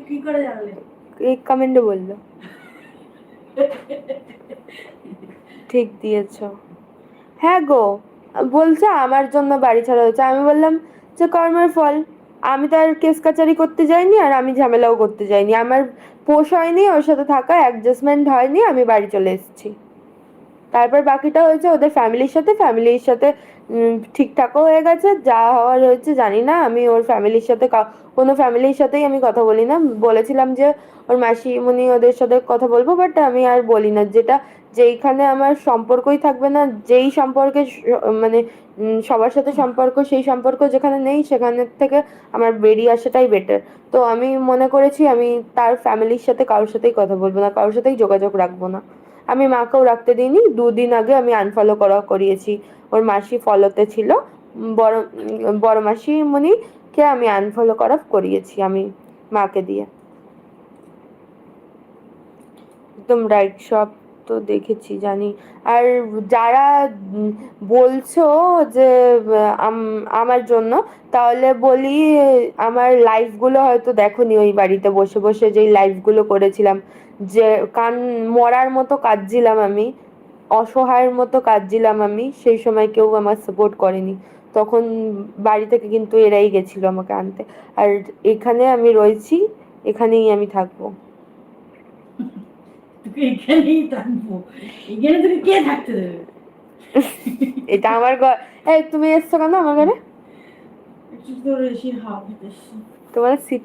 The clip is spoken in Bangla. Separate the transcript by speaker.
Speaker 1: কি করে জানলে?
Speaker 2: এই কমেন্টে বললো। ঠিক দিয়েছো। হ্যাঁ গো, বলছে আমার জন্য বাড়ি ছাড়া হয়েছে। আমি বললাম যে কর্মের ফল, আমি তো আর কেস কাচারি করতে যাইনি, আর আমি ঝামেলাও করতে যাইনি, আমার পোষ হয়নি ওর সাথে থাকা, অ্যাডজাস্টমেন্ট হয়নি, আমি বাড়ি চলে এসেছি। তারপর বাকিটা হয়েছে ওদের ফ্যামিলির সাথে ঠিকঠাকও হয়ে গেছে, যা হওয়ার হয়েছে জানি না। আমি ওর ফ্যামিলির সাথে কোনো ফ্যামিলির সাথেই আমি কথা বলি না। বলেছিলাম যে ওর মাসিমণি ওদের সাথে কথা বলবো, বাট আমি আর বলি না। যেইখানে আমার সম্পর্কই থাকবে না, যেই সম্পর্কে মানে সবার সাথে সম্পর্ক, সেই সম্পর্ক যেখানে নেই, সেখানের থেকে আমার বেরিয়ে আসাটাই বেটার। তো আমি মনে করেছি আমি তার ফ্যামিলির সাথে কারোর সাথেই কথা বলবো না, কারোর সাথেই যোগাযোগ রাখবো না। আমি মাকেও রাখতে দিইনি, 2 দিন আগে আমি আনফলো করিয়েছি। ওর মাসি ফলোতে ছিল, বড় বড় মাসিমণিকে আমি আনফলো করিয়েছি আমি মাকে দিয়ে। একদম রাইট, সব তো দেখেছি, জানি। আর যারা বলছো যে আমার জন্য, তাহলে বলি, আমার লাইভগুলো হয়তো দেখোনি, ওই বাড়িতে বসে বসে যেই লাইভগুলো করেছিলাম, যে কান মরার মতো কাঁদছিলাম আমি, অসহায়ের মতো কাঁদছিলাম আমি, সেই সময় কেউ আমার সাপোর্ট করেনি। তখন বাড়ি থেকে কিন্তু এরাই গেছিল আমাকে আনতে। আর এখানে আমি রয়েছি, এখানেই আমি থাকবো।
Speaker 1: তোকে এখানেই থাকবো, এখানে তোকে কে থাকতে দেবে?
Speaker 2: এটা আমার ঘর। এই তুমি এসছো কেন আমার ঘরে?
Speaker 1: একটু তোর এসে হাওয়া খেতে এসছি।
Speaker 2: তোমার শীত